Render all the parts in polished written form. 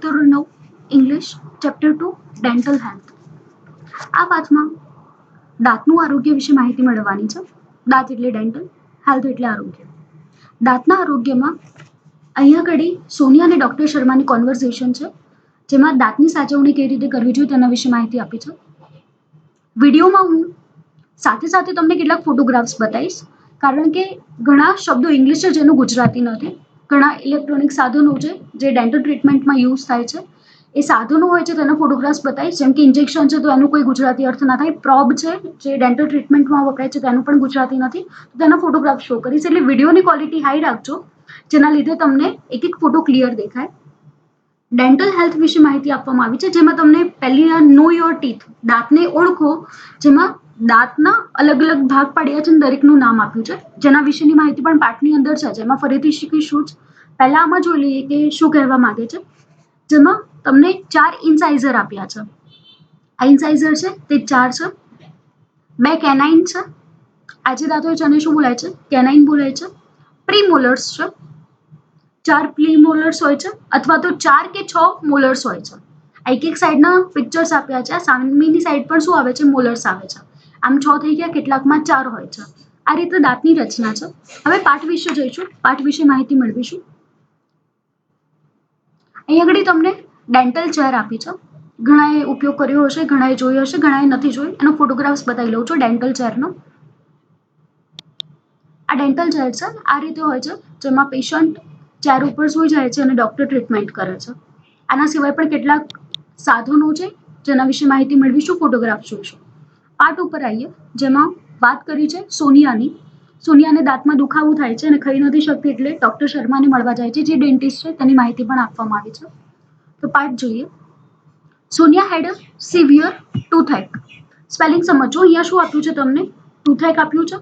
ધોરણ 9 English chapter 2 dental health. આ પાઠમાં દાંતનું આરોગ્ય વિશે માહિતી મેળવવાની છે. દાંત એટલે ડેન્ટલ, હેલ્થ એટલે આરોગ્ય. દાંતના આરોગ્યમાં અહીંયા ઘડી સોનિયા અને ડૉક્ટર શર્માની કોન્વર્સેશન છે, જેમાં દાંતની સાચવણી કેવી રીતે કરવી જોઈએ તેના વિશે માહિતી આપી છે. વિડીયોમાં હું સાથે સાથે તમને કેટલાક ફોટોગ્રાફ્સ બતાવીશ, કારણ કે ઘણા શબ્દો ઇંગ્લિશ છે જેનું ગુજરાતી નથી. ઘણા ઇલેક્ટ્રોનિક સાધનો છે જે ડેન્ટલ ટ્રીટમેન્ટમાં યુઝ થાય છે, એ સાધનો હોય છે તેના ફોટોગ્રાફ્સ બતાવીશ. જેમ કે ઇન્જેક્શન છે તો એનું કોઈ ગુજરાતી અર્થ ના થાય. પ્રોબ છે જે ડેન્ટલ ટ્રીટમેન્ટમાં વપરાય છે તેનું પણ ગુજરાતી નથી, તો તેના ફોટોગ્રાફ શો કરીશ. એટલે વિડીયોની ક્વોલિટી હાઈ રાખજો, જેના લીધે તમને એક એક ફોટો ક્લિયર દેખાય. ડેન્ટલ હેલ્થ વિશે માહિતી આપવામાં આવી છે, જેમાં તમને પહેલી નો યોર ટીથ, દાંતને ઓળખો, જેમાં દાંતના અલગ અલગ ભાગ પાડ્યા છે અને દરેકનું નામ આપ્યું છે, જેના વિશેની માહિતી પણ પાઠની અંદર છે, જેમાં ફરીથી શીખીશું. પહેલા આમાં જોઈ લઈએ કે શું કહેવા માંગે છે. જેમાં તમને 4 ઇન્સાઇઝર આપ્યા છે. આ ઇન્સાઇઝર છે તે 4 છે. 2 કેનાઇન છે. આ જે દાંતો છે એને શું બોલાય છે? કેનાઇન બોલાય છે. પ્રીમોલર્સ છે. 4 પ્રીમોલર્સ હોય છે, અથવા તો 4 કે 6 મોલર્સ હોય છે. એક એક સાઈડના પિક્ચર્સ આપ્યા છે. સામેની સાઈડ પર શું આવે છે? મોલર્સ આવે છે. આમ 6 થઈ ગયા, કેટલાકમાં 4 હોય છે. આ રીતે દાંતની રચના છે. હવે પાઠ વિશે જઈશું, પાઠ વિશે માહિતી મેળવીશું. અહીંયા આગળ તમને ડેન્ટલ ચેર આપી છે. ઘણાએ ઉપયોગ કર્યો હશે, ઘણાએ જોયો હશે, ઘણાએ નથી જોઈ. એનો ફોટોગ્રાફ્સ બતાવી લઉં છું ડેન્ટલ ચેરનો. આ ડેન્ટલ ચેર છે, આ રીતે હોય છે, જેમાં પેશન્ટ ચેર ઉપર સૂઈ જાય છે અને ડૉક્ટર ટ્રીટમેન્ટ કરે છે. આના સિવાય પણ કેટલાક સાધનો છે જેના વિશે માહિતી મેળવીશું, ફોટોગ્રાફ જોઈશું. પાઠ ઉપર આવીએ, જેમાં વાત કરી છે સોનિયાની. સોનિયાને દાંતમાં દુખાવું થાય છે અને ખાઈ નથી શકતી, એટલે ડૉક્ટર શર્માને મળવા જાય છે, જે ડેન્ટિસ્ટ છે. તેની માહિતી પણ આપવામાં આવી છે. તો પાઠ જોઈએ. સોનિયા હેડ અ સિવિયર ટૂથએક. સ્પેલિંગ સમજો. અહીંયા શું આપ્યું છે તમને? ટૂથએક આપ્યું છે.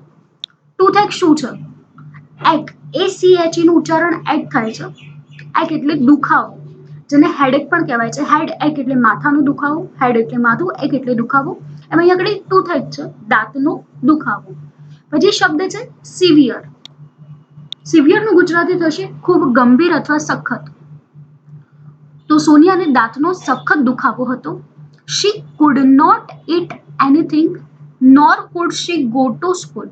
ટૂથએક શું છે? એક, ACH નું ઉચ્ચારણ એક થાય છે. એક એટલે દુખાવો, જેને હેડેક પણ કહેવાય છે. હેડ એક એટલે માથાનો દુખાવો, હેડ એટલે માથું, એક એટલે દુખાવો. એમાં અહીંયા આગળ ટૂથએક છે, દાંતનો દુખાવો. પછી શબ્દ છે સિવિયર. સિવિયરનું ગુજરાતી થશે ખૂબ ગંભીર અથવા સખત. તો સોનિયાને દાંતનો સખત દુખાવો હતો. She could not eat anything nor could she go to school.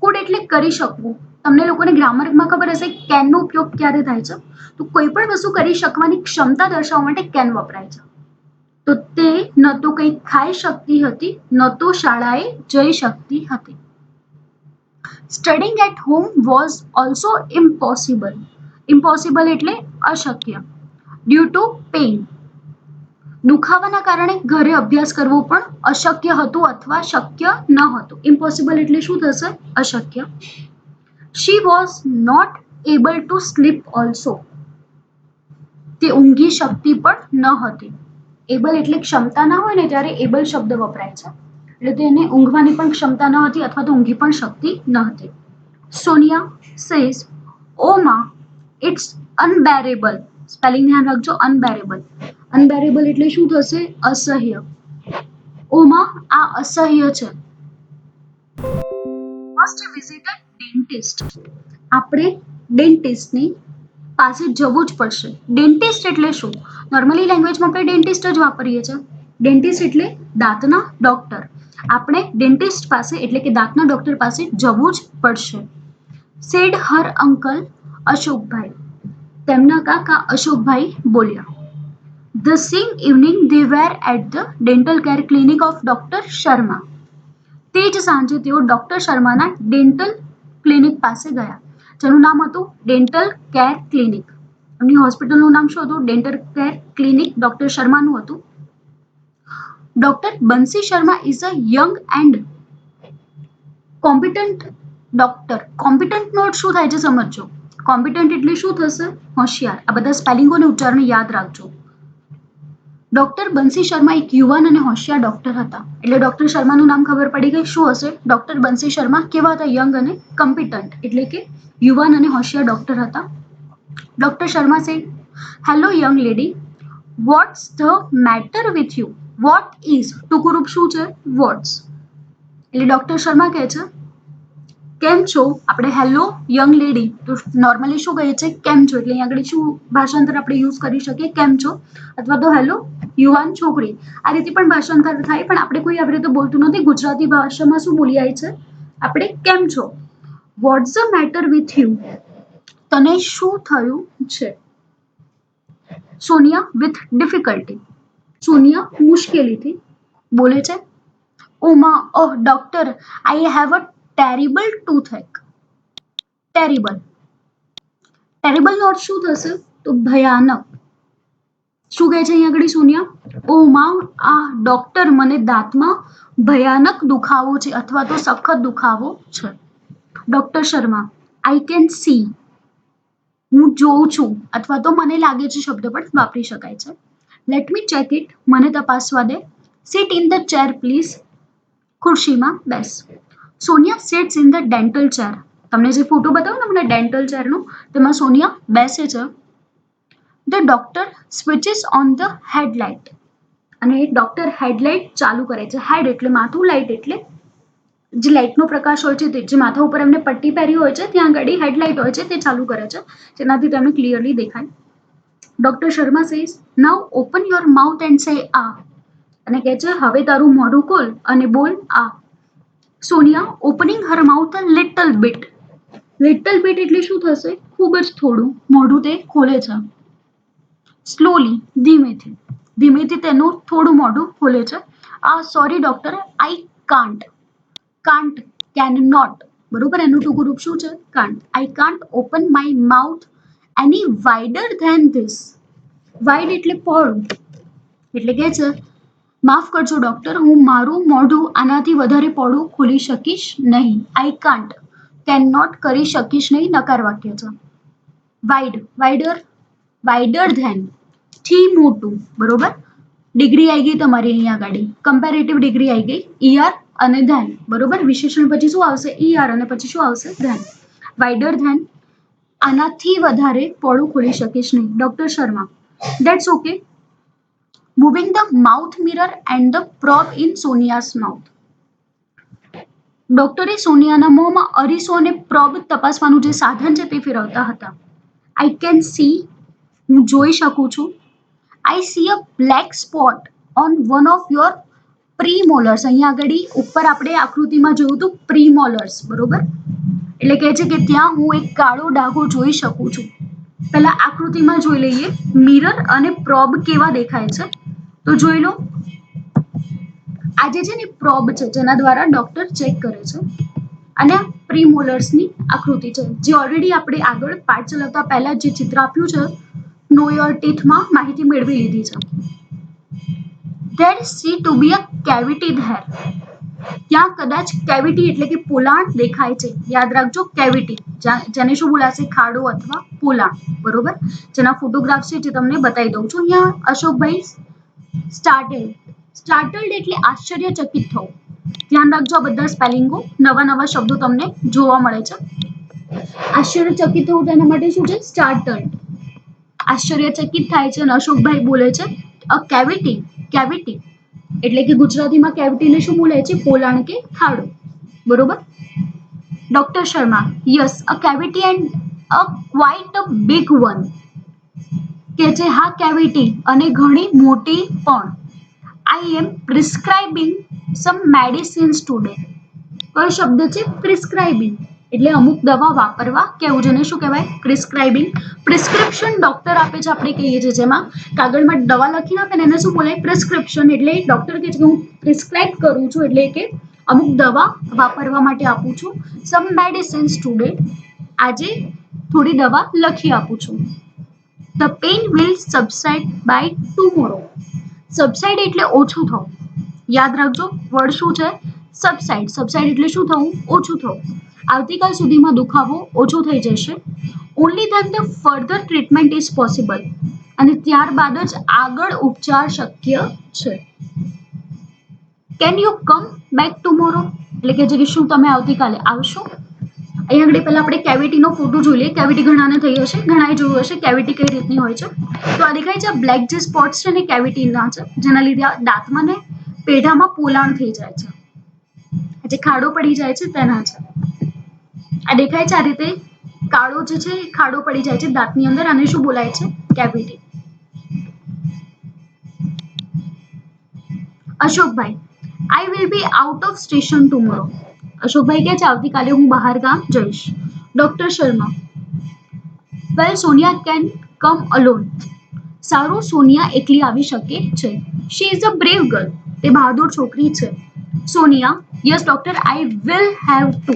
Could એટલે કરી શકવું. તમને લોકોને ગ્રામરમાં ખબર હશે કેનનો ઉપયોગ ક્યારે થાય છે? તો કોઈ પણ વસ્તુ કરી શકવાની ક્ષમતા દર્શાવવા માટે કેન વપરાય છે. તો તે ન તો કંઈ ખાઈ શકતી હતી, ન તો શાળાએ જઈ શકતી હતી. Studying at home was also impossible. Impossible એટલે અશક્ય. ડ્યુ ટુ પેઇન, દુખાવાના કારણે ઘરે અભ્યાસ કરવો પણ અશક્ય હતું અથવા શક્ય ન હતું. ઇમ્પોસિબલ એટલે શું થશે? અશક્ય. She was not able to sleep also. તે ઊંઘી શકતી પણ ન હતી. એબલ એટલે ક્ષમતા ના હોય ને ત્યારે એબલ શબ્દ વપરાય છે, એટલે તેને ઊંઘવાની પણ ક્ષમતા ન હતી અથવા તો ઊંઘી પણ શકતી ન હતી. સોનિયા સેઝ, ઓ માં, ઇટ્સ અનબેરેબલ. સ્પેલિંગ ધ્યાન રાખજો, અનબેરેબલ. અનબેરેબલ એટલે શું થશે? અસહ્ય. ઓમાં, આ અસહ્ય છે. Must visit a dentist. આપણે ડેન્ટિસ્ટની પાસે જવું જ પડશે. ડેન્ટિસ્ટ એટલે શું? નોર્મલી લેંગ્વેજમાં આપણે ડેન્ટિસ્ટ જ વાપરીએ છીએ. ડેન્ટિસ્ટ એટલે દાંતના ડોક્ટર. આપણે ડેન્ટિસ્ટ પાસે એટલે કે દાંતના ડોક્ટર પાસે જવું જ પડશે. સેડ હર અંકલ અશોકભાઈ. તેમના કાકા અશોકભાઈ બોલ્યા. The same evening they were at the dental care clinic of Dr. Sharma. તે જ સાંજે તેઓ ડોક્ટર શર્માના ડેન્ટલ ક્લિનિક પાસે ગયા, જેનું નામ હતું ડેન્ટલ કેર ક્લિનિક. એમની હોસ્પિટલનું નામ શું હતું? ડેન્ટલ કેર ક્લિનિક ડોક્ટર શર્માનું હતું. Doctor Bansi Sharma is a young and competent doctor. કોમ્પિટન્ટનો અર્થ શું થાય છે સમજો. કોમ્પિટન્ટ એટલે શું થશે? હોશિયાર. આ બધા સ્પેલિંગોને ઉચ્ચારણ યાદ રાખજો. ડોક્ટર બંસી શર્મા એક યુવાન અને હોશિયાર ડોક્ટર હતા. એટલે ડોક્ટર શર્માનું નામ ખબર પડી ગઈ. શું હશે? ડોક્ટર બંસી શર્મા કેવા હતા? યંગ અને કોમ્પિટન્ટ, એટલે કે યુવાન અને હોશિયાર ડોક્ટર હતા. ડોક્ટર શર્મા સે, hello young lady, watts the matter with you. What is ટૂંકું રૂપ શું છે? વોટ્સ. એટલે ડોક્ટર શર્મા કહે છે, કેમ છો આપણે હેલો યંગ લેડી તો નોર્મલી શું કહીએ છીએ કેમ છો, એટલે અહીંયા આગળ શું ભાષાંતર આપણે યુઝ કરી શકીએ કેમ છો, અથવા તો હેલો યુવાન છોકરી, આ રીતે પણ ભાષાંતર થાય. પણ આપણે કોઈ આવી રીતે બોલતું નથી. ગુજરાતી ભાષામાં શું બોલી આવી છે આપણે કેમ છો. What's the matter with you, તને શું થયું છે. સોનિયા વિથ ડિફિકલ્ટી, સોનિયા મુશ્કેલીથી બોલે છે. ઓમા oh doctor, I have a terrible toothache. Terrible, terrible નો અર્થ શું થશે તો ભયાનક. શું કહે છે અહીંયા આગળ સોનિયા, ઓ માં આ ડોક્ટર, મને દાંતમાં ભયાનક દુખાવો છે અથવા તો સખત દુખાવો છે. Doctor Sharma, I can see, હું જોઉં છું અથવા તો મને લાગે છે શબ્દ પણ વાપરી શકાય છે. લેટ મી ચેક ઇટ, મને તપાસવા દે. Sit in the chair please, ખુરશીમાં બેસ. Sonia sits in the dental chair. તમને જે ફોટો બતાવ્યો ને મને ડેન્ટલ ચેરનો, તેમાં સોનિયા બેસે છે. The doctor switches on the headlight, અને ડોક્ટર હેડલાઇટ ચાલુ કરે છે. હેડ એટલે માથું, લાઇટ એટલે જે લાઇટનો પ્રકાશ હોય છે તે, જે માથા ઉપર એમને પટ્ટી પહેરી હોય છે ત્યાં આગળ હેડલાઇટ હોય છે તે ચાલુ કરે છે, જેનાથી તમને ક્લિયરલી દેખાય. Doctor Sharma says, now open your mouth and say આ, અને કહે છે હવે તારું મોઢું ખોલ અને બોલ આ. Sonia opening Har mouth a little bit, little bit એટલે શું થશે ખૂબ જ થોડું, મોઢું તે ખોલે છે. સ્લોલી, ધીમેથી, ધીમેથી તેનું થોડું મોઢું ખોલે છે. આ sorry doctor, I can't, can't can not, બરોબર, એનું ટૂંકું રૂપ શું છે can't. I can't open my mouth any wider than this. Wide એટલે પહોળું, એટલે કે છે માફ કરજો ડોક્ટર, હું મારું મોઢું આનાથી વધારે પહોળું ખોલી શકીશ નહીં. આઈ કાન્ટ, કેન નોટ કરી શકીશ નહીં, નકાર વાક્ય છે. વાઇડ, વાઇડર, વાઇડર ધેન, થી મોટું, બરોબર. ડિગ્રી આવી ગઈ તમારી અહીંયા આગળ, કમ્પેરેટિવ ડિગ્રી આવી ગઈ, ઈઆર અને ધેન, બરોબર. વિશેષણ પછી શું આવશે ઈઆર અને પછી શું આવશે ધેન. વાઇડર ધેન, આનાથી વધારે પહોળું ખોલી શકીશ નહીં. Doctor Sharma, that's okay. Moving the mouth mirror and the probe in Sonia's mouth. ડોક્ટરે સોનિયાના મોંમાં અરીસો અને પ્રોબ તપાસવાનું જે સાધન છે તે ફેરવતા હતા. આઈ કેન સી, હું જોઈ શકું છું. I see a black spot on one of your premolars. અહીંયા આગળ ઉપર આપણે આકૃતિમાં જોયું હતું પ્રીમોલર્સ, બરોબર. એટલે કહે છે કે ત્યાં હું એક કાળો ડાઘો જોઈ શકું છું. પહેલા આકૃતિમાં જોઈ લઈએ મિરર અને પ્રોબ કેવા દેખાય છે તો જોઈ લો. આજે છે ને પ્રોબ છે જેના દ્વારા ડોક્ટર ચેક કરે છે, અને આ પ્રીમોલર્સની આકૃતિ છે જે ઓલરેડી આપણે આગળ પાઠ ચલાવતા પહેલા જે ચિત્ર આપ્યું છે નો યોર ટીથમાં માહિતી મેળવી લીધી છે. ધેર સી to be a cavity there, ત્યાં કદાચ કેવિટી એટલે કે પોલાણ દેખાય છે. યાદ રાખજો કેવિટી, જેને શું બોલાશે ખાડો અથવા પોલાણ, બરોબર. જેના ફોટોગ્રાફ છે જે તમને બતાવી દઉં છું. અહીંયા અશોકભાઈ સ્ટાર્ટેડ, સ્ટાર્ટલ્ડ એટલે આશ્ચર્યચકિત થવું. ધ્યાન રાખજો આ બધા સ્પેલિંગો, નવા નવા શબ્દો તમને જોવા મળે છે. આશ્ચર્યચકિત થવું તેના માટે શું છે સ્ટાર્ટલ્ડ, આશ્ચર્યચકિત થાય છે. અને અશોકભાઈ બોલે છે અ કેવિટી, કેવિટી એટલે કે ગુજરાતીમાં કેવિટીને શું બોલે છે પોલાણ કે ખાડો, બરોબર. Doctor Sharma, yes a cavity and a quite a big one, કે છે હા કેવિટી અને ઘણી મોટી પણ. આઈ એમ પ્રિસ્ક્રાઇબિંગ સમ મેડિસિન્સ ટુડે. કયો શબ્દ છે પ્રિસ્ક્રાઇબિંગ, એટલે અમુક દવા વાપરવા કેવું, જેને શું કહેવાય પ્રિસ્ક્રાઇબિંગ. પ્રિસ્ક્રિપ્શન ડોક્ટર આપે છે, આપણે કહીએ છીએ જેમાં કાગળમાં દવા લખીને આપે ને એને શું બોલાય પ્રિસ્ક્રિપ્શન. એટલે ડોક્ટર કહે છે કે હું પ્રિસ્ક્રાઇબ કરું છું, એટલે કે અમુક દવા વાપરવા માટે આપું છું. સમ મેડિસિન્સ ટુડે, આજે થોડી દવા લખી આપું છું. The pain will subside by tomorrow. Subside એટલે ઓછું થવું. યાદ રાખજો વર્ડ શું છે સબસાઇડ. સબસાઇડ એટલે શું થવું ઓછું થવું. આવતીકાલ સુધીમાં દુખાવો ઓછો થઈ જશે. Only then the further treatment is possible, અને ત્યારબાદ જ આગળ ઉપચાર શક્ય છે. Can you come back tomorrow, એટલે કે જે શું તમે આવતીકાલે આવશો. અહીંયા આગળ પહેલા આપણે કેવિટીનો ફોટો જોઈ લઈએ. કેવિટી ઘણાને થઈ હશે, ઘણાએ જોયું હશે કેવિટી કઈ રીતની હોય છે. તો આ દેખાય છે બ્લેક જે સ્પોટ્સ છે ને કેવિટીના છે, જેના લીધે આ દાંતમાં ને પેઢામાં પોલાણ થઈ જાય છે, જે ખાડો પડી જાય છે તેના છે. આ દેખાય છે આ રીતે કાળો જે છે ખાડો પડી જાય છે દાંતની અંદર, આને શું બોલાય છે? Cavity. Ashokbhai, I will be out of station tomorrow. Ashokbhai કહે છે આવતીકાલે હું બહાર ગામ જઈશ. Doctor Sharma, well Sonia can come alone. સારું, સોનિયા એકલી આવી શકે છે. She is a brave girl. તે બહાદુર છોકરી છે. Sonia, yes doctor, I will have to.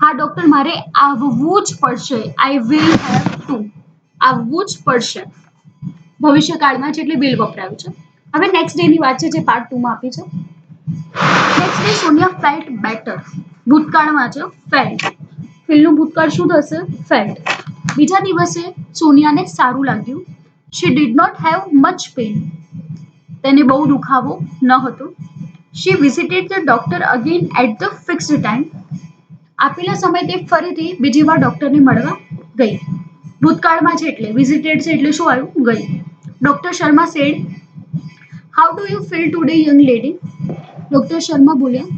હા ડોક્ટર, મારે આવવું જ પડશે. I will have to. આવવું જ પડશે. ભવિષ્યકાળમાં છે એટલે વિલ વપરાયું છે. હવે નેક્સ્ટ ડે ની વાત છે જે પાર્ટ 2 માં આપી છે. Next day Sonia felt better. ભૂતકાળમાં છે ફેલ્ટ. ફીલનું ભૂતકાળ શું થશે? ફેલ્ટ. બીજા દિવસે સોનિયાને સારું લાગ્યું. She did not have much pain. તેને બહુ દુખાવો ન હતો. She visited the doctor again at the fixed time. આપેલા સમય તે ફરીથી બીજી વાર ડોક્ટરને મળવા ગઈ. ભૂતકાળમાં છે એટલે વિઝિટેડ છે એટલે શું આવ્યું? ગઈ. Doctor Sharma said, how do you feel today young lady. Doctor Sharma બોલ્યા,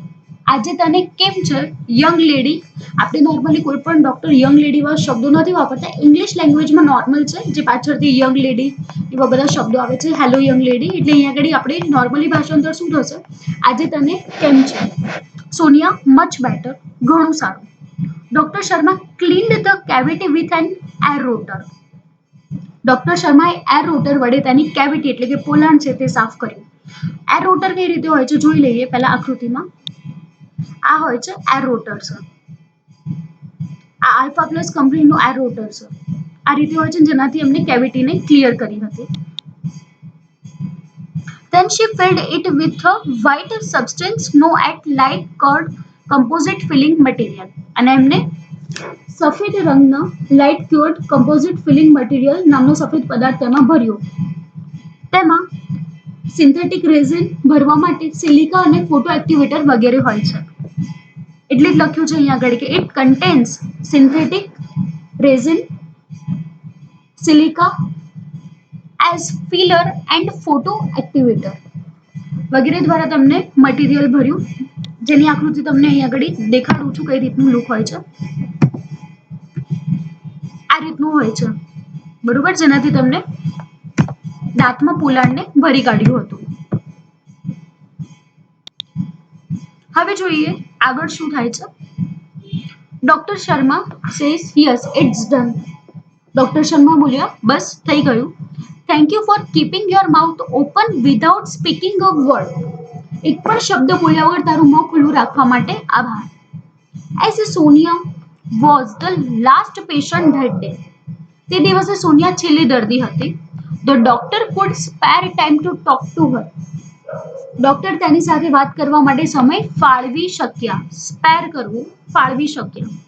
આજે તને કેમ છે યંગ લેડી. આપણે નોર્મલી કોઈ પણ ડોક્ટર યંગ લેડી વાળા શબ્દો નથી વાપરતા. ઇંગ્લિશ લેંગ્વેજમાં નોર્મલ છે જે પાછળથી યંગ લેડી એવા બધા શબ્દો આવે છે. હેલો યંગ લેડી એટલે અહીંયા આગળ આપણે નોર્મલી ભાષાંતર શું થશે? આજે તને કેમ છે? Sonia, much better. ઘણું સારું. Doctor Sharma cleaned the cavity with an air rotor. Doctor શર્માએ એર રોટર વડે તેની કેવિટી એટલે કે પોલાણ છે તે સાફ કર્યું. એર રોટર કઈ રીતે હોય છે જોઈ લઈએ પહેલા આકૃતિમાં. આ હોય છે એર રોટર છે. આ આલ્ફા પ્લસ કંપનીનું એર રોટર છે. આ રીતે હોય છે જેનાથી એમને કેવિટીને ક્લિયર કરી હતી. Then she filled it with a white substance known as light colored composite filling material. અને એમને સફેદ રંગના લાઇટ ક્યોર્ડ કમ્પોઝિટ ફિલિંગ મટીરિયલ નામનો સફેદ પદાર્થ તેમાં ભર્યો. તેમાં સિન્થેટિક રેઝિન ભરવા માટે સિલિકા અને ફોટો એક્ટિવેટર વગેરે હોય છે. એટલે જ લખ્યું છે અહીંયા આગળ કે it contains synthetic resin, silica as filler and photo activator વગેરે દ્વારા તમને મટીરિયલ ભર્યું, જેની આકૃતિ તમને અહીંયા આગળ દેખાડું છું કઈ રીતનું લુક હોય છે. આ રીતનું હોય છે બરોબર, જેનાથી તમને દાંતમાં પોલાણને ભરી કાઢ્યું હતું. હવે જોઈએ આગળ શું થાય છે. Doctor Sharma says yes it's done. Doctor Sharma બોલ્યા બસ થઈ ગયું. Thank you for keeping your mouth open without speaking a word. એક પણ શબ્દ બોલ્યા વગર તારું મોં ખુલ્લું રાખવા માટે આભાર. As Sonia was the last patient that day. તે દિવસે સોનિયા છેલ્લી દર્દી હતી. The doctor could spare time to talk to her. Doctor તેની સાથે વાત કરવા માટે સમય ફાળવી શક્યા. સ્પેર કરવું, ફાળવી શક્યા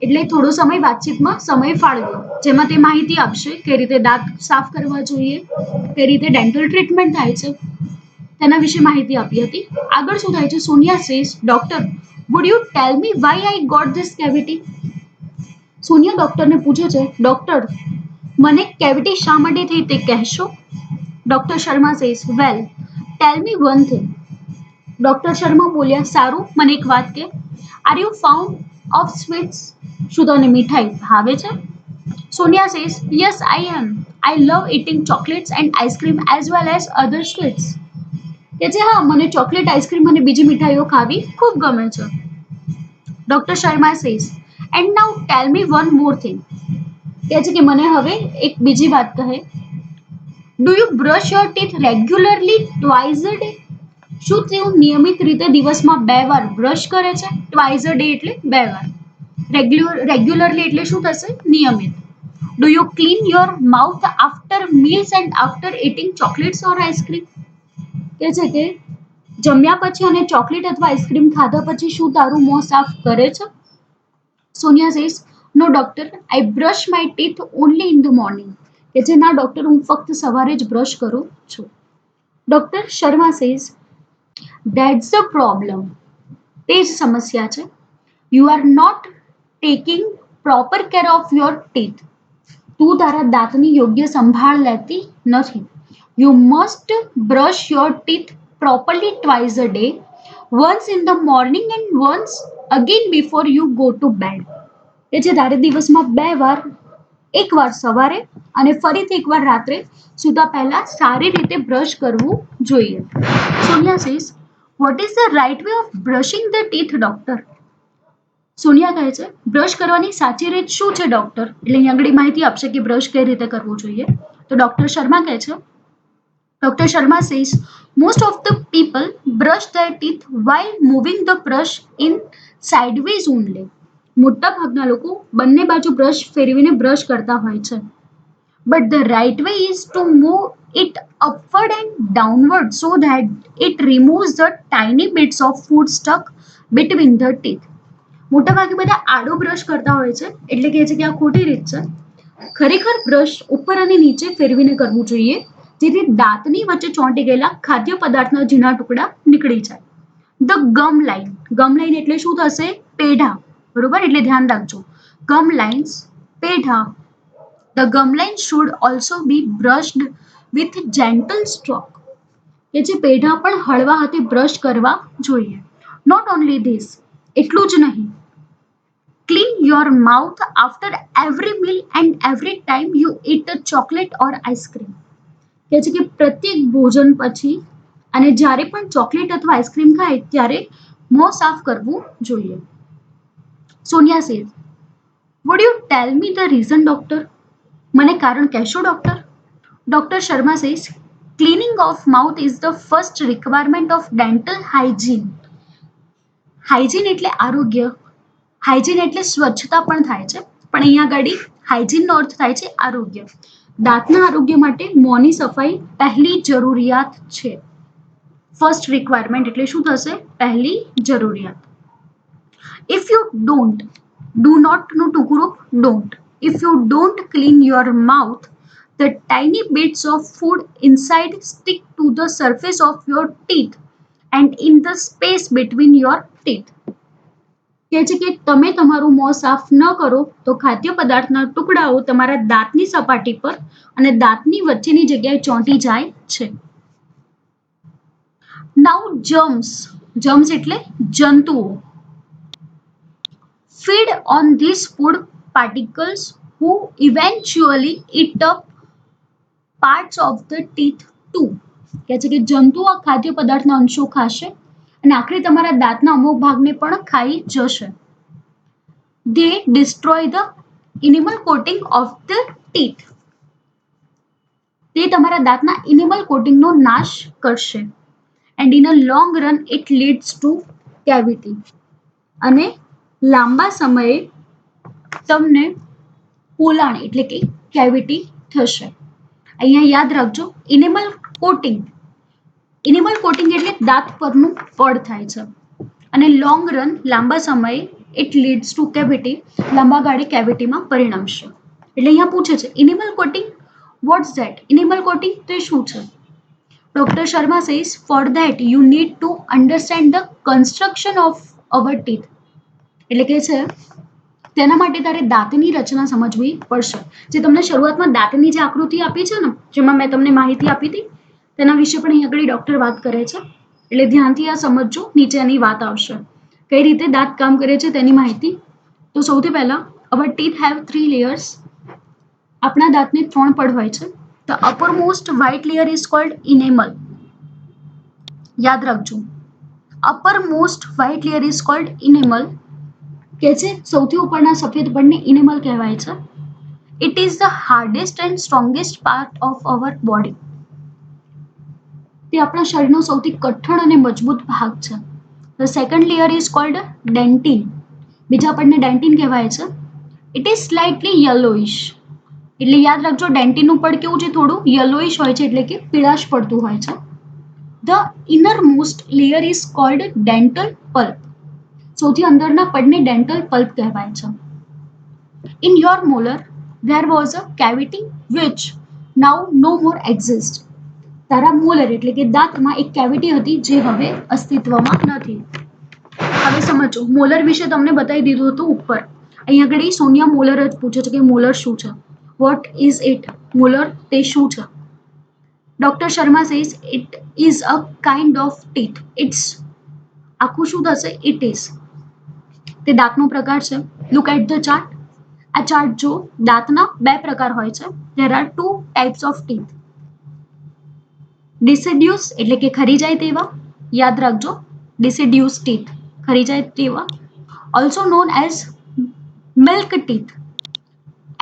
એટલે થોડો સમય વાતચીતમાં સમય ફાળવ્યો, જેમાં તે માહિતી આપશે કઈ રીતે દાંત સાફ કરવા જોઈએ, કઈ રીતે ડેન્ટલ ટ્રીટમેન્ટ થાય છે તેના વિશે માહિતી આપી હતી. આગળ શું થાય છે? Sonia says doctor would you tell me why I got this cavity. Sonia ડોક્ટરને પૂછે છે ડોક્ટર મને કેવિટી શા માટે થઈ તે કહેશો. Doctor Sharma says well tell me one thing. Doctor Sharma બોલ્યા સારું, મને એક વાત કે. Are you found of sweets. શું તને મીઠાઈ ભાવે છે? Sonia says yes I am. I love eating chocolates and ice cream as well as other sweets. કે છે હા, મને ચોકલેટ, આઈસ્ક્રીમ અને બીજી મીઠાઈઓ ખાવી ખૂબ ગમે છે. Doctor Sharma says and now tell me one more thing. કે છે કે મને હવે એક બીજી વાત કહે. Do you brush your teeth regularly twice a day. શું તેઓ નિયમિત રીતે દિવસમાં 2 વાર બ્રશ કરે છે? ટ્વાઇઝ અ ડે એટલે 2 વાર. રેગ્યુલરલી એટલે શું થશે? નિયમિત. Do you clean your mouth after meals and after eating chocolates or ice cream. કે છે કે જમ્યા પછી અને ચોકલેટ અથવા આઈસ્ક્રીમ ખાધા પછી શું તારું મોં સાફ કરે છે? Sonia says no doctor, I brush my teeth only in the morning. કે છે ના ડોક્ટર, હું ફક્ત સવારે જ બ્રશ કરું છું. Doctor Sharma says that's the problem. તે જ સમસ્યા છે. You are not taking proper care of your teeth. તું તારા દાંતની યોગ્ય સંભાળ લેતી નથી. You must brush your teeth properly twice a day, once in the morning and once again before you go to bed, કે જે તારે દિવસમાં 2 વાર, એકવાર સવારે અને ફરીથી એકવાર રાત્રે સુતા પહેલા સારી રીતે બ્રશ કરવું જોઈએ. Sonia says, what is the right way of brushing the teeth doctor? Sonia કહે છે બ્રશ કરવાની સાચી રીત શું છે ડોક્ટર? એટલે અહીં આગળ માહિતી આપશે કે બ્રશ કઈ રીતે કરવું જોઈએ. તો ડોક્ટર શર્મા કહે છે, Dr. Sharma says most of the people brush their teeth while moving the brush in sideways only. મોટા ભાગના લોકો બંને બાજુ બ્રશ ફેરવીને બ્રશ કરતા હોય છે. But the right way is to move it upward and downward so that it removes the tiny bits of food stuck between the teeth. મોટા ભાગે બધા આડો બ્રશ કરતા હોય છે, એટલે કહે છે કે આ ખોટી રીત છે. ખરેખર બ્રશ ઉપર અને નીચે ફેરવીને કરવું જોઈએ, જેથી દાંતની વચ્ચે ચોંટી ગયેલા ખાદ્ય પદાર્થના ઝીણા ટુકડા નીકળી જાય. The gum line, gum line એટલે શું થશે? પેઢા, બરોબર? એટલે ધ્યાન રાખજો, ગમ લાઇન્સ, પેઢા. The gum line should also be brushed with gentle stroke, કે જે પેઢા પણ હળવા હાથે બ્રશ કરવા જોઈએ. નોટ ઓનલી ધીસ, એટલું જ નહીં, clean your mouth after every meal and every time you eat a chocolate or ice cream. કહે છે કે પ્રત્યેક ભોજન પછી અને જ્યારે પણ ચોકલેટ અથવા આઈસ્ક્રીમ ખાય ત્યારે મોં સાફ કરવું જોઈએ. Sonia says, would you tell me the reason doctor? મને કારણ કહેશો doctor? Doctor Sharma says, cleaning of mouth is the first requirement of dental hygiene. Hygiene એટલે આરોગ્ય, હાઇજીન એટલે સ્વચ્છતા પણ થાય છે, પણ અહીંયા આગળ હાઇજીનનો અર્થ થાય છે આરોગ્ય. દાંતના આરોગ્ય માટે મોંની સફાઈ પહેલી જરૂરિયાત છે. ફર્સ્ટ રિક્વાયરમેન્ટ એટલે શું થશે? પહેલી જરૂરિયાત. ઇફ યુ ડોન્ટ, ડુ નોટનું ટૂંકું રૂપ don't. If you don't clean your mouth, the tiny bits of food inside stick to the surface of your teeth and in the space between your teeth. કહે છે કે તમે તમારું મોં સાફ ન કરો તો ખાદ્ય પદાર્થના ટુકડાઓ તમારા દાંતની સપાટી પર અને દાંતની વચ્ચેની જગ્યાએ ચોંટી જાય છે. નાઉ જર્મ્સ, જર્મ્સ એટલે જંતુઓ. Feed on this food particles who eventually eat up parts of the teeth too. કહે છે કે જંતુઓ ખાદ્ય પદાર્થના અંશો ખાશે અને આખરે તમારા દાંતના અમુક ભાગને પણ ખાઈ જશે. They destroy the enamel coating of the teeth. તે તમારા દાંતના ઇનેમલ કોટિંગનો નાશ કરશે. And in a long run it leads to cavity. અને લાંબા સમયે તમને પોલાણ એટલે કે કેવિટી થશે. અહીંયા યાદ રાખજો, ઇનેમલ કોટિંગ, ઇનેમલ કોટિંગ એટલે દાંત પરનું પડ થાય છે, અને લોંગ રન લાંબા સમયે ઇટ લીડ્સ ટુ કેવિટી, લાંબા ગાળે કેવિટીમાં પરિણમશે. એટલે અહીંયા પૂછે છે enamel coating, what's that? Enamel coating તે શું છે? Doctor Sharma says, for that you need to understand the construction of our teeth. એટલે કે છે તેના માટે તારે દાંતની રચના સમજવી પડશે. જે તમને શરૂઆતમાં દાંતની જે આકૃતિ આપી છે ને, જેમાં મેં તમને માહિતી આપી હતી, તેના વિશે પણ અહીં આગળ ડોક્ટર વાત કરે છે. એટલે ધ્યાનથી આ સમજજો, નીચે એની વાત આવશે કઈ રીતે દાંત કામ કરે છે તેની માહિતી. તો સૌથી પહેલા, અવર ટીથ હેવ 3 લેયર્સ. આપણા દાંતને 3 પડ હોય છે. The upper most white layer is called enamel. યાદ રાખજો, upper most white layer is called enamel. કે છે સૌથી ઉપરના સફેદ પડને ઇનેમલ કહેવાય છે. It is the hardest and strongest part of our body. તે આપણા શરીરનો સૌથી કઠણ અને મજબૂત ભાગ છે. The second layer is called dentin. બીજા પડને ડેન્ટિન કહેવાય છે. It is slightly yellowish. એટલે યાદ રાખજો, ડેન્ટિનનું પડ કેવું છે? થોડું યલોઇશ હોય છે, એટલે કે પીળાશ પડતું હોય છે. The inner most layer is cold dental pulp. સૌથી અંદરના પડને ડેન્ટલ પલ્પ કહેવાય છે. In your molar there was a cavity which now no more exists. તારા મોલર એટલે કે દાંતમાં એક કેવિટી હતી જે હવે અસ્તિત્વમાં નથી. હવે સમજો, મોલર વિશે તમને બતાવી દીધું હતું ઉપર. અહીં આગળ સોનિયા મોલર જ પૂછે છે કે મોલર શું છે? What is it? મોલર તે શું છે? Doctor Sharma says it is a kind of teeth. It's આખું શું થશે? ઇટ ઇઝ તે દાંતનો પ્રકાર છે. Look at the chart. આ ચાર્ટ જો, દાંતના બે પ્રકાર હોય છે. There are two types of teeth. Deciduous એટલે કે ખરી જાય તેવા, યાદ રાખજો, ડિસિડ્યુસ ટીથ, ખરી જાય તેવા, also known as milk teeth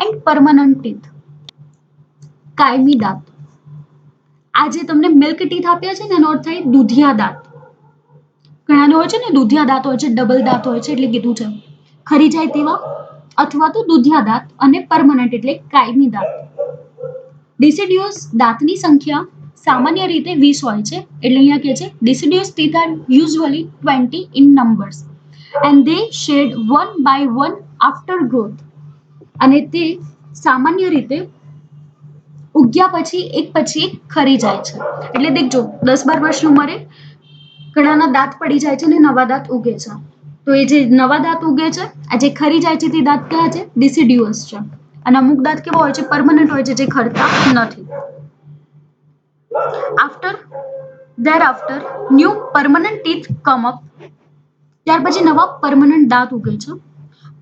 and permanent teeth, કાયમી દાંત. આ જે તમને મિલ્ક ટીથ આપ્યા છે ને, એનો અર્થ થાય દૂધિયા દાંત. ઘણાને હોય છે ને દૂધિયા દાંત હોય છે, ડબલ દાંત હોય છે, એટલે કીધું છે. ખરી જાય તેવા અથવા તો દૂધિયા દાંત, અને પરમનન્ટ એટલે કાયમી દાંત. ડિસિડ્યુઅસ દાંતની સંખ્યા સામાન્ય રીતે 20 હોય છે. એટલે અહીંયા કહે છે deciduous teeth are usually 20 in numbers and they shed one by one after growth. અને તે સામાન્ય રીતે ઉગ્યા પછી એક ખરી જાય છે. એટલે દેખજો, 10-12 વર્ષની ઉંમરે ઘણાના દાંત પડી જાય છે અને નવા દાંત ઉગે છે. તો એ જે નવા દાંત ઉગે છે, આ જે ખરી જાય છે તે દાંત કયા છે? ડિસિડ્યુઅસ છે. અને અમુક દાંત કેવા હોય છે? પરમનન્ટ હોય છે, જે ખરતા નથી. Thereafter new permanent teeth come up. ત્યાર પછી નવા પરમનન્ટ દાંત ઉગે છે.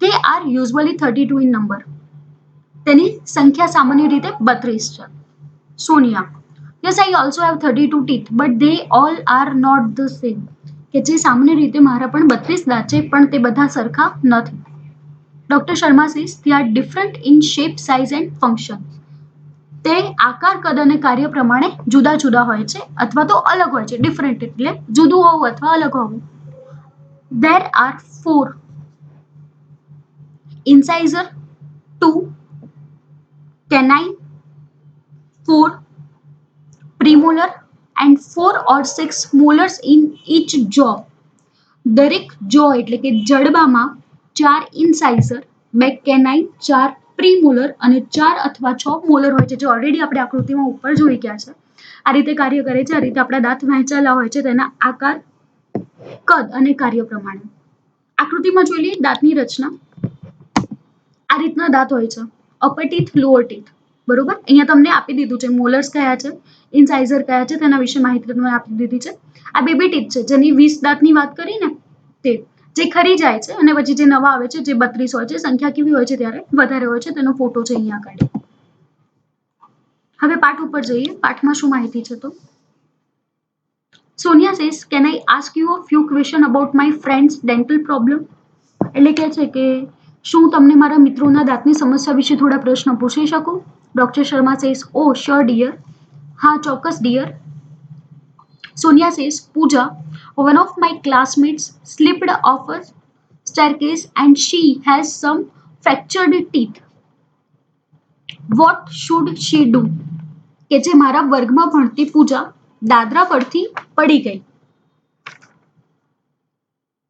They are usually 32 in number. તેની સંખ્યા સામાન્ય રીતે 32 છે. Sonia, yes, I also have 32 teeth, but they all are not the same. કે જે સામાન્ય રીતે મારા પણ 32 દાંત છે, પણ તે બધા સરખા નથી. Doctor Sharma says they are different in shape, size and function. તે આકાર, કદ અને કાર્ય પ્રમાણે જુદા જુદા હોય છે અથવા તો અલગ હોય છે. ડિફરન્ટ એટલે જુદું હોવું અથવા અલગ હોવું. There are 4 incisor, 2 canine, 4 premolar and 4 or 6 molars in each jaw. દરેક jaw એટલે કે જડબામાં 4 incisor, 2 canine, 4 પ્રીમોલર અને 4 અથવા 6 મોલર હોય છે, જે ઓલરેડી આપણે આકૃતિમાં ઉપર જોઈ ગયા છે. આ રીતે કાર્ય કરે છે. આ રીતે આપણા દાંત વહેંચાયેલા હોય છે, તેના આકાર, કદ અને કાર્ય પ્રમાણે. આકૃતિમાં જોઈ લઈએ દાંતની રચના. આ રીતના દાંત હોય છે. Upper teeth, lower teeth. બરોબર, અહીંયા તમને આપી દીધું છે મોલર્સ કયા છે, ઇન્સાઇઝર કયા છે, તેના વિશે માહિતી તમને આપી દીધી છે. આ બેબી ટીથ છે, જેની 20 દાંતની વાત કરી ને, તે જે ખરી જાય છે અને પછી જે નવા આવે છે, જે 32 હોય છે. સંખ્યા કેવી હોય છે? ત્યારે વધારે હોય છે. તેનો ફોટો છે અહીંયા આગળ. હવે પાઠ ઉપર જઈએ. પાઠમાં શું માહિતી છે? તો Sonia says, can I ask you a few questions about my friend's dental problem? એટલે કે છે કે શું તમને મારા મિત્રોના દાંતની સમસ્યા વિશે થોડા પ્રશ્ન પૂછી શકું? Doctor Sharma says, oh sure dear. હા, ચોક્કસ dear. Sonia says, Pooja, one of my classmates slipped off a staircase and she has some fractured teeth. What should she do? કે જે મારા વર્ગમાં ભણતી પૂજા દાદરા પરથી પડી ગઈ.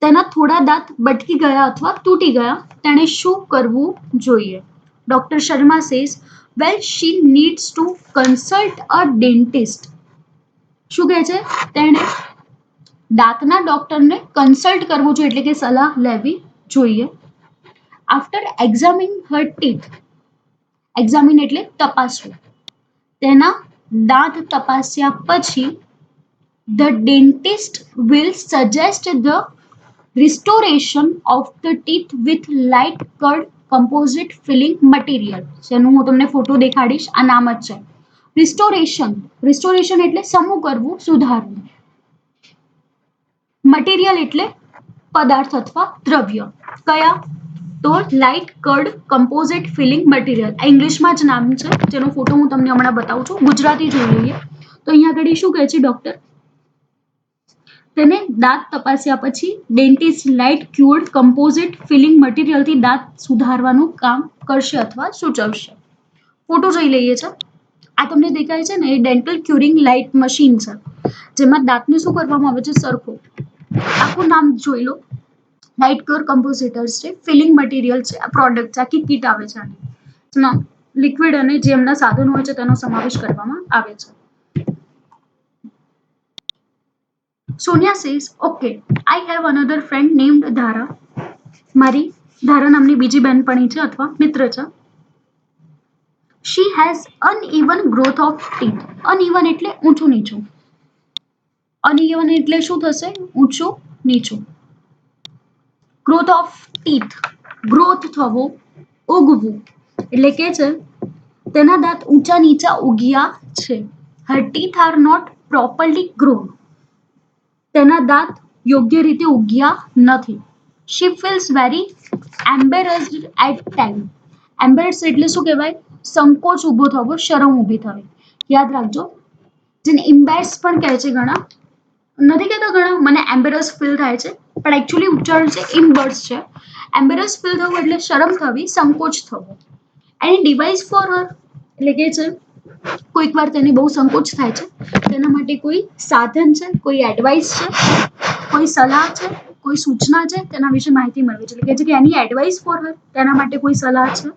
તેના થોડા દાંત બટકી ગયા અથવા તૂટી ગયા. તેણે શું કરવું જોઈએ? Doctor Sharma says, well, she needs to consult a dentist. શું કહે છે? તેણે દાંતના ડોક્ટરને કન્સલ્ટ કરવું જોઈએ, એટલે કે સલાહ લેવી જોઈએ. After examine her teeth. Examine એટલે તપાસવું. તેના દાંત તપાસ્યા પછી the dentist will suggest the restoration of the teeth with light curd composite filling material. જેનું હું તમને ફોટો દેખાડીશ. આ નામ જ છે રિસ્ટોરેશન. રિસ્ટોરેશન એટલે સમૂહ કરવું, સુધારવું. મટીરિયલ એટલે પદાર્થ અથવા દ્રવ્ય. કયા? તો light cured composite filling material. આ ઇંગ્લિશમાં જ નામ છે, જેનો ફોટો હું તમને હમણાં બતાવું છું. ગુજરાતી જોઈ લઈએ. તો અહીંયા આગળ શું કહે છે ડોક્ટર? તેને દાંત તપાસ્યા પછી ડેન્ટિસ્ટ લાઇટ ક્યુર્ડ કમ્પોઝિટ ફિલિંગ મટીરિયલથી દાંત સુધારવાનું કામ કરશે અથવા સૂચવશે. ફોટો જોઈ લઈએ છે. આ તમને દેખાય છે ને, એ ડેન્ટલ ક્યુરિંગ લાઇટ મશીન છે, જેમાં દાંતને શું કરવામાં આવે છે? સરખું. આખું નામ જોઈ લો. લાઇટ ક્યોર કમ્પોઝિટર્સ છે, ફિલિંગ મટીરિયલ છે, આ પ્રોડક્ટ છે, આખી કીટ આવે છે. આની લિક્વિડ અને જે એમના સાધનો હોય છે તેનો સમાવેશ કરવામાં આવે છે. Sonia says, okay, I have another friend named Dhara. મારી ધારા નામની બીજી બહેનપણી છે અથવા મિત્ર છે. She has uneven growth of teeth. Uneven એટલે ઊંચું નીચું. Uneven એટલે શું થશે? ઊંચું નીચું. ગ્રોથ ઓફ ટીથ, ગ્રોથ થવો, ઉગવું, એટલે કે છે તેના દાંત ઊંચા નીચા ઉગ્યા છે. Her teeth are not properly grown, તેના દાંત યોગ્ય રીતે ઉગ્યા નથી. She feels very embarrassed at time. Embarrassed એટલે શું કહેવાય? સંકોચ ઊભો થવો, શરમ ઊભી થવી. યાદ રાખજો, જેને ઇમ્બેરેસ પણ કહે છે ઘણા, નથી કહેતા ઘણા મને એમ્બેરસ ફીલ થાય છે, પણ એકચ્યુઅલી ઉચ્ચારણ છે ઇમ્બર્સ છે. એમ્બેરસ ફીલ થવું એટલે શરમ થવી, સંકોચ થવો. એની ડિવાઇસ ફોર હર એટલે કે છે કોઈક વાર તેને બહુ સંકોચ થાય છે, તેના માટે કોઈ સાધન છે, કોઈ એડવાઇસ છે, કોઈ સલાહ છે, કોઈ સૂચના છે, તેના વિશે માહિતી મળવી છે. એટલે કે છે કે એની એડવાઇસ ફોર હર, તેના માટે કોઈ સલાહ છે.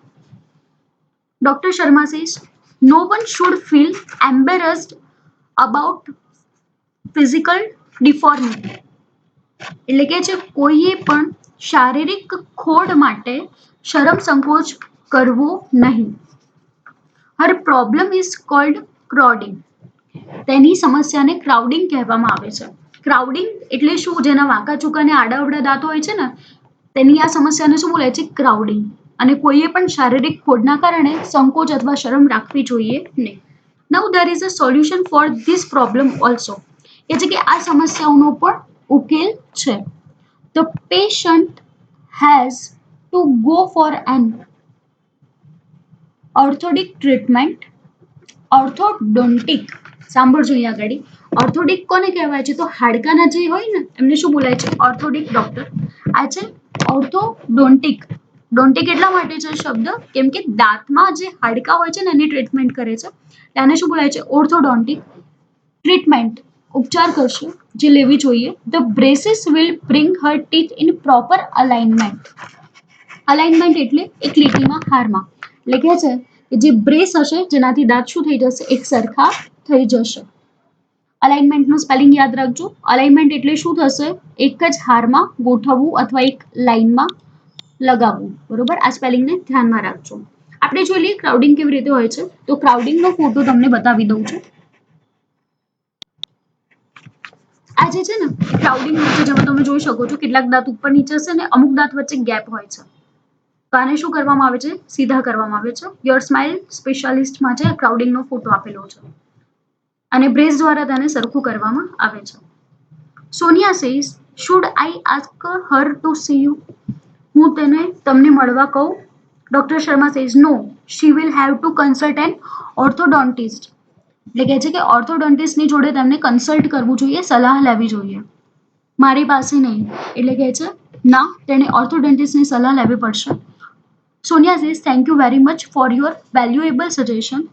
Doctor Sharma says no one should feel embarrassed about physical deformity, એટલે કે છે કોઈએ પણ શારીરિક ખોડ માટે શરમ સંકોચ કરવો નહીં. હર પ્રોબ્લેમ ઇઝ કોલ્ડ ક્રાઉડિંગ, તેની સમસ્યાને ક્રાઉડિંગ કહેવામાં આવે છે. ક્રાઉડિંગ એટલે શું? જેના વાંકા ચૂકા ને આડાઅવડા દાંત હોય છે ને, તેની આ સમસ્યાને શું બોલાય છે? ક્રાઉડિંગ. અને કોઈએ પણ શારીરિક ખોડના કારણે સંકોચ અથવા શરમ રાખવી જોઈએ નહીં. Now there is a solution for this problem also, એ છે કે આ સમસ્યાઓનો પણ ઉકેલ છે. The patient has to go for an orthodontic treatment. Orthodontic, સાંભળજો અહીંયા આગળ. ઓર્થોડિક કોને કહેવાય છે? તો હાડકાના જે હોય ને એમને શું બોલાય છે? ઓર્થોડિક ડોક્ટર. આ છે ઓર્થોડોન્ટિક. ડોન્ટિક એટલા માટે છે શબ્દ કેમ કે દાંતમાં જે હાડકા હોય છે ને એની ટ્રીટમેન્ટ કરે છે, તેને શું બોલાય છે? ઓર્થોડોન્ટિક. ટ્રીટમેન્ટ ઉપચાર કરશે જે લેવી જોઈએ. The braces will bring her teeth in proper alignment. Alignment એટલે એક લીટીમાં હારમાં, એટલે કે છે કે જે બ્રેસ હશે જેનાથી દાંત શું થઈ જશે? એક સરખા થઈ જશે. અલાઇનમેન્ટનું સ્પેલિંગ યાદ રાખજો. અલાઇનમેન્ટ એટલે શું થશે? એક જ હારમાં ગોઠવવું અથવા એક લાઇનમાં લગાવવું. બરોબર, આ સ્પેલિંગને ધ્યાનમાં રાખજો. આપણે જોઈ લઈએ ક્રાઉડિંગ કેવી રીતે હોય છે. તો ક્રાઉડિંગનો ફોટો તમને બતાવી દઉં છું. આ જે છે ને ક્રાઉડિંગ વચ્ચે જેમાં તમે જોઈ શકો છો કેટલાક દાંત ઉપર નીચે છે ને અમુક દાંત વચ્ચે ગેપ હોય છે. તો આને શું કરવામાં આવે છે? સીધા કરવામાં આવે છે. યોર સ્માઇલ સ્પેશિયાલિસ્ટમાં છે ક્રાઉડિંગનો ફોટો આપેલો છે અને બ્રેસ દ્વારા તેને સરખું કરવામાં આવે છે. Sonia says should I ask her to see you. હું તમને મળવા કહું? Doctor Sharma says no, she will have to consult an orthodontist. એટલે કહે છે કે ઓર્થોડોન્ટિસ્ટની જોડે તેમને કન્સલ્ટ કરવું જોઈએ, સલાહ લેવી જોઈએ, મારી પાસે નહીં. એટલે કહે છે ના, તેણે ઓર્થોડોન્ટિસ્ટની સલાહ લેવી પડશે. Sonia says thank you very much for your valuable suggestion.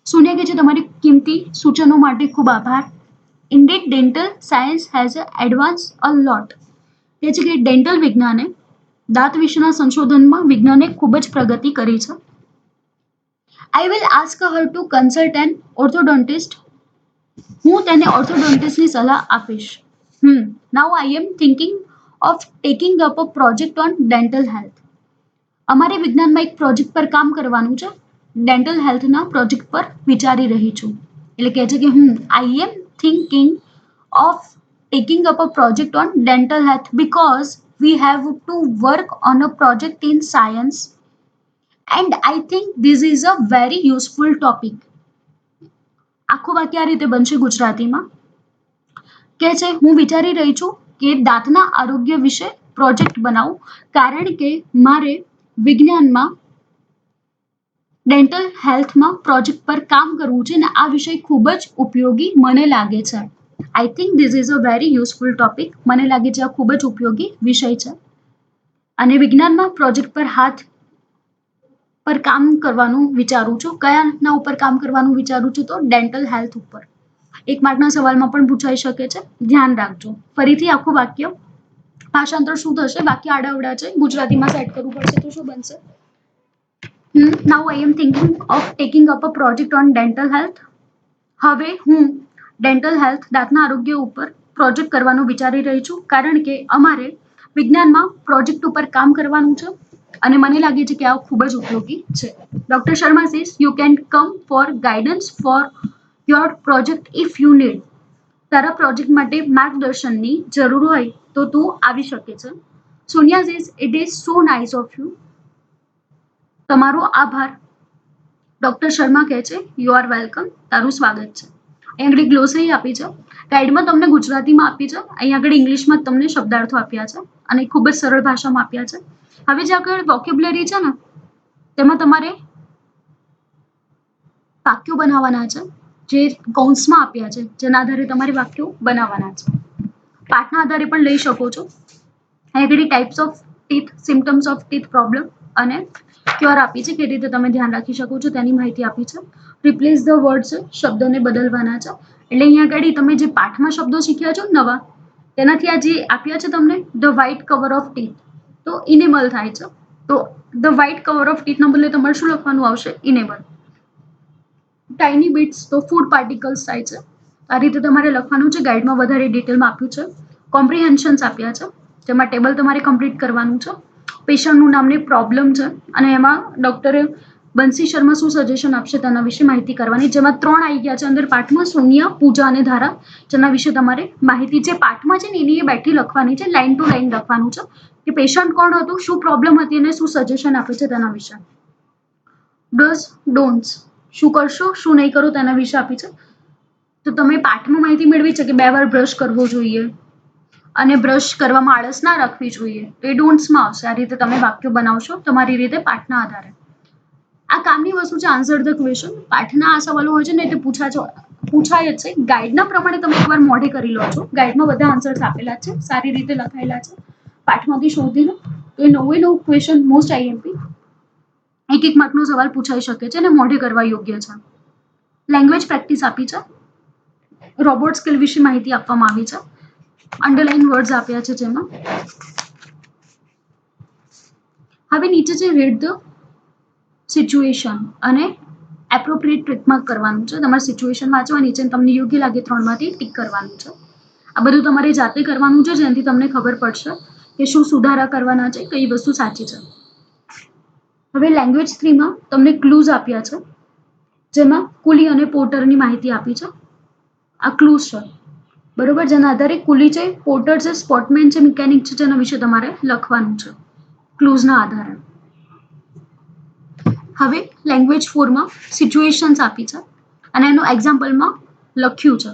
Sonia કહે છે તમારી કિંમતી સૂચનો માટે ખૂબ આભાર. Indeed dental science has advance a lot. કહે છે કે ડેન્ટલ વિજ્ઞાને, દાંત વિશેના સંશોધનમાં વિજ્ઞાને ખૂબ જ પ્રગતિ કરી છે. I will ask her to consult an orthodontist. હું તેને ઓર્થોડોન્ટિસ્ટની સલાહ આપીશ. Now I am thinking of taking up a project on dental health. અમારે વિજ્ઞાનમાં એક પ્રોજેક્ટ પર કામ કરવાનું છે. ડેન્ટલ હેલ્થના પ્રોજેક્ટ પર વિચારી રહી છું. એટલે કહે છે કે I am thinking of taking up a project on dental health because we have to work on a project in science. And I think this is a very useful topic. આખું વાક્ય આ રીતે બનશે ગુજરાતીમાં. કે છે હું વિચારી રહી છું કે દાંતના આરોગ્ય વિશે પ્રોજેક્ટ બનાવું કારણ કે મારે વિજ્ઞાનમાં ડેન્ટલ હેલ્થમાં પ્રોજેક્ટ પર કામ કરવું છે અને આ વિષય ખૂબ જ ઉપયોગી મને લાગે છે. I think this is a very useful topic. મને લાગે છે આ ખૂબ જ ઉપયોગી વિષય છે અને વિજ્ઞાનમાં પ્રોજેક્ટ પર કામ કરવાનું વિચારું છું. કયાના ઉપર કામ કરવાનું વિચારું છું? તો ડેન્ટલ હેલ્થ ઉપર. 1 માર્કના સવાલમાં પણ પૂછાઈ શકે છે, ધ્યાન રાખજો. ફરીથી આખું વાક્ય, ભાષાંતર શું થશે? વાક્ય આડાઅવડા છે, ગુજરાતીમાં સેટ કરવું પડશે તો શું બનશે? Now I am thinking of taking up a project on dental health. હવે હું ડેન્ટલ હેલ્થ, દાંતના આરોગ્ય ઉપર પ્રોજેક્ટ કરવાનું વિચારી રહી છું કારણ કે અમારે વિજ્ઞાનમાં પ્રોજેક્ટ ઉપર કામ કરવાનું છે અને મને લાગે છે કે આ ખૂબ જ ઉપયોગી છે. Doctor Sharma says you can come for guidance for your project if you need. તારા પ્રોજેક્ટ માટે માર્ગદર્શનની જરૂર હોય તો તું આવી શકે છે. Sonia says it is so nice of you. તમારો આભાર. ડોક્ટર શર્મા કહે છે યુ આર વેલકમ, તારું સ્વાગત છે. અહીં આગળ ગ્લોસરી આપી છે. ગાઈડમાં તમને ગુજરાતીમાં આપી છે, અહીં આગળ ઇંગ્લિશમાં તમને શબ્દાર્થો આપ્યા છે અને ખૂબ જ સરળ ભાષામાં આપ્યા છે. હવે જે આગળ વોકેબ્યુલરી છે ને તેમાં તમારે વાક્યો બનાવવાના છે, જે કૌંસમાં આપ્યા છે, જેના આધારે તમારે વાક્યો બનાવવાના છે. પાઠના આધારે પણ લઈ શકો છો. અહીં આગળ types of teeth, symptoms of teeth problem અને ક્યોર આપી છે, કે રીતે તમે ધ્યાન રાખી શકો છો તેની માહિતી આપી છે. રિપ્લેસ ધ વર્ડ્સ, શબ્દોને બદલવાના છે. એટલે અહીંયા આગળ તમે જે પાઠમાં શબ્દો શીખ્યા છો નવા, તેનાથી આ જે આપ્યા છે તમને the white cover of teeth, તો ઇનેબલ થાય છે. તો ધ વ્હાઇટ કવર ઓફ ટીથના બદલે તમારે શું લખવાનું આવશે? ઇનેબલ. ટાઇની બિટ્સ, તો ફૂડ પાર્ટિકલ્સ થાય છે. આ રીતે તમારે લખવાનું છે. ગાઈડમાં વધારે ડિટેલમાં આપ્યું છે. કોમ્પ્રિહેન્શન્સ આપ્યા છે, જેમાં ટેબલ તમારે કમ્પ્લીટ કરવાનું છે. પેશન્ટનું નામની પ્રોબ્લેમ છે અને એમાં ડોક્ટરે બંસી શર્મા શું સજેશન આપશે તેના વિશે માહિતી કરવાની, જેમાં 3 આવી ગયા છે અંદર પાઠમાં, સોનિયા, પૂજા અને ધારા, જેના વિશે તમારે માહિતી જે પાઠમાં છે ને એની એ બેઠી લખવાની છે, લાઈન ટુ લાઈન લખવાનું છે કે પેશન્ટ કોણ હતું, શું પ્રોબ્લેમ હતી અને શું સજેશન આપે છે તેના વિશે. ડઝ, ડોન્ટ્સ, શું કરશો શું નહીં કરો તેના વિશે આપી છે. તો તમે પાઠમાં માહિતી મેળવી છે કે 2 વાર બ્રશ કરવો જોઈએ અને બ્રશ કરવામાં આળસ ના રાખવી જોઈએ, તો એ ડોન્ટ્સમાં આવશે. આ રીતે તમે વાક્યો બનાવશો તમારી રીતે પાઠના આધારે. આ કામની વસ્તુ છે આન્સર ધ ક્વેશ્ચન. પાઠના આ સવાલો હોય છે ને તે પૂછાય જ છે. ગાઈડના પ્રમાણે તમે એકવાર મોઢે કરી લો છો. ગાઈડમાં બધા આન્સર્સ આપેલા છે, સારી રીતે લખાયેલા છે. પાઠમાંથી શોધીને તો એ 9 ક્વેશ્ચન મોસ્ટ આઈએમપી, એક માર્કનો સવાલ પૂછાઈ શકે છે અને મોઢે કરવા યોગ્ય છે. લેંગ્વેજ પ્રેક્ટિસ આપી છે. રોબોટ સ્કિલ વિશે માહિતી આપવામાં આવી છે. અંડરલાઇન વર્ડ્સ આપ્યા છે જેમાં. હવે નીચે છે રીડ ધ સિચ્યુએશન અને એપ્રોપ્રિએટ ટ્રીટમાં કરવાનું છે. તમારે સિચ્યુએશન વાંચવાની છે, તમને યોગ્ય લાગે 3માંથી ટીક કરવાનું છે. આ બધું તમારે જાતે કરવાનું છે, જેનાથી તમને ખબર પડશે કે શું સુધારા કરવાના છે, કઈ વસ્તુ સાચી છે. હવે લેંગ્વેજ 3માં તમને ક્લૂઝ આપ્યા છે, જેમાં કુલી અને પોર્ટરની માહિતી આપી છે. આ ક્લૂઝ છે, બરોબર, જેના આધારે કુલી છે, પોર્ટર છે, સ્પોટમેન છે, મિકેનિક છે, જેના વિશે તમારે લખવાનું છે ક્લૂઝના આધારે. હવે લેંગ્વેજ 4માં સિચ્યુએશન્સ આપી છે અને એનું એક્ઝામ્પલમાં લખ્યું છે.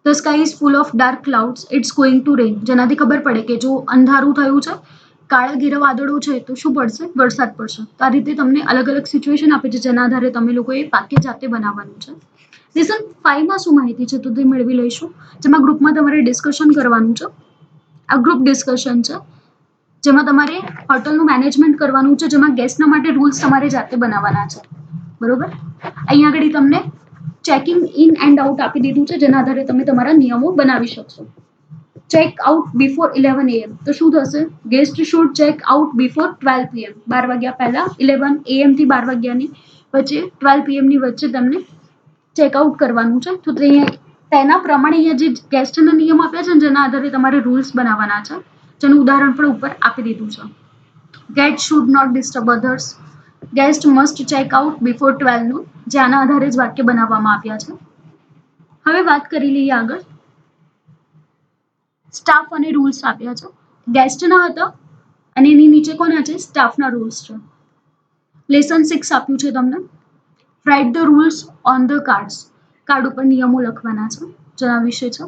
The sky is full of dark clouds, it's going to rain, જેનાથી ખબર પડે કે જો અંધારું થયું છે, કાળા ઘેરા વાદળો છે, તો શું પડશે? વરસાદ પડશે. તો આ રીતે તમને અલગ અલગ સિચ્યુએશન આપે છે, જેના આધારે તમે લોકોએ વાક્ય જાતે બનાવવાનું છે. લેસન 5માં શું માહિતી છે તો તે મેળવી લઈશું, જેમાં ગ્રુપમાં તમારે ડિસ્કશન કરવાનું છે. આ ગ્રુપ ડિસ્કશન છે, જેમાં તમારે હોટલનું મેનેજમેન્ટ કરવાનું છે, જેમાં ગેસ્ટના માટે રૂલ્સ તમારે જાતે બનાવવાના છે, બરોબર. અહીંયા આગળ તમને ચેકિંગ ઇન એન્ડ આઉટ આપી દીધું છે, જેના આધારે તમે તમારા નિયમો બનાવી શકશો. ચેક આઉટ બિફોર 11 AM, તો શું થશે? Guest should check out before 12 PM, 12 વાગ્યા પહેલા. 11 AM થી 12 વાગ્યાની વચ્ચે, 12 PM ની વચ્ચે તમને ચેકઆઉટ કરવાનું છે. તો તેના પ્રમાણે અહીંયા જે ગેસ્ટના નિયમ આપ્યા છે, જેના આધારે તમારે રૂલ્સ બનાવવાના છે, જેનું ઉદાહરણ પણ ઉપર આપી દીધું છે. Guest should not disturb others, guest must check out before 12 નું, જે આના આધારે જ વાક્ય બનાવવામાં આવ્યા છે. હવે વાત કરી લઈએ આગળ. સ્ટાફ અને રૂલ્સ આપ્યા છે. ગેસ્ટના હતા અને એની નીચે કોના છે? સ્ટાફના રૂલ્સ છે. લેસન 6 આપ્યું છે તમને. Write the rules on the cards, card ઉપર નિયમો લખવાના છે, જેના વિશે છે.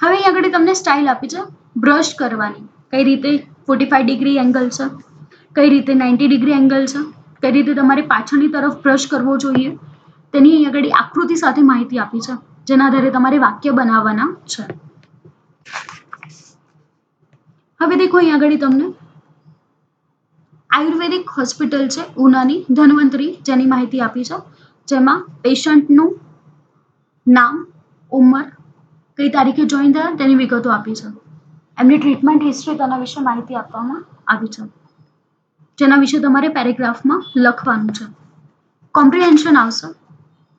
હવે અહીં આગળ તમને સ્ટાઇલ આપી છે બ્રશ કરવાની, કઈ રીતે 45 ડિગ્રી એંગલ છે, કઈ રીતે 90 ડિગ્રી એંગલ છે, કઈ રીતે તમારે પાછળની તરફ બ્રશ કરવો જોઈએ, તેની અહીં આગળ આકૃતિ સાથે માહિતી આપી છે, જેના આધારે તમારે વાક્ય બનાવવાના છે. હવે દેખો અહીં આગળ તમને આયુર્વેદિક હોસ્પિટલ છે ઉનાની, ધન્વંતરી, જેની માહિતી આપી છે, જેમાં પેશન્ટનું નામ, ઉંમર, કઈ તારીખે જોઈન થયા તેની વિગતો આપી છે. એમની ટ્રીટમેન્ટ હિસ્ટ્રી તેના વિશે માહિતી આપવામાં આવી છે, જેના વિશે તમારે પેરેગ્રાફમાં લખવાનું છે. કોમ્પ્રિહેન્શન આવશે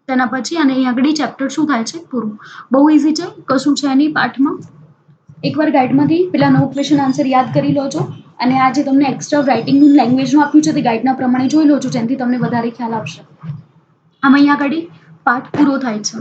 તેના પછી, અને અહીં આગળ ચેપ્ટર શું થાય છે પૂરું. બહુ ઇઝી છે, કશું છે નહીં પાઠમાં. એકવાર ગાઈડમાંથી પેલા 9 ક્વેશ્ચન આન્સર યાદ કરી લો છો, અને આ જે તમને એક્સ્ટ્રા રાઇટિંગનું લેંગ્વેજનું આપ્યું છે તે ગાઈડના પ્રમાણે જોઈ લો છો, જેનાથી તમને વધારે ખ્યાલ આવશે. આમ અહીંયા આગળ પાઠ પૂરો થાય છે.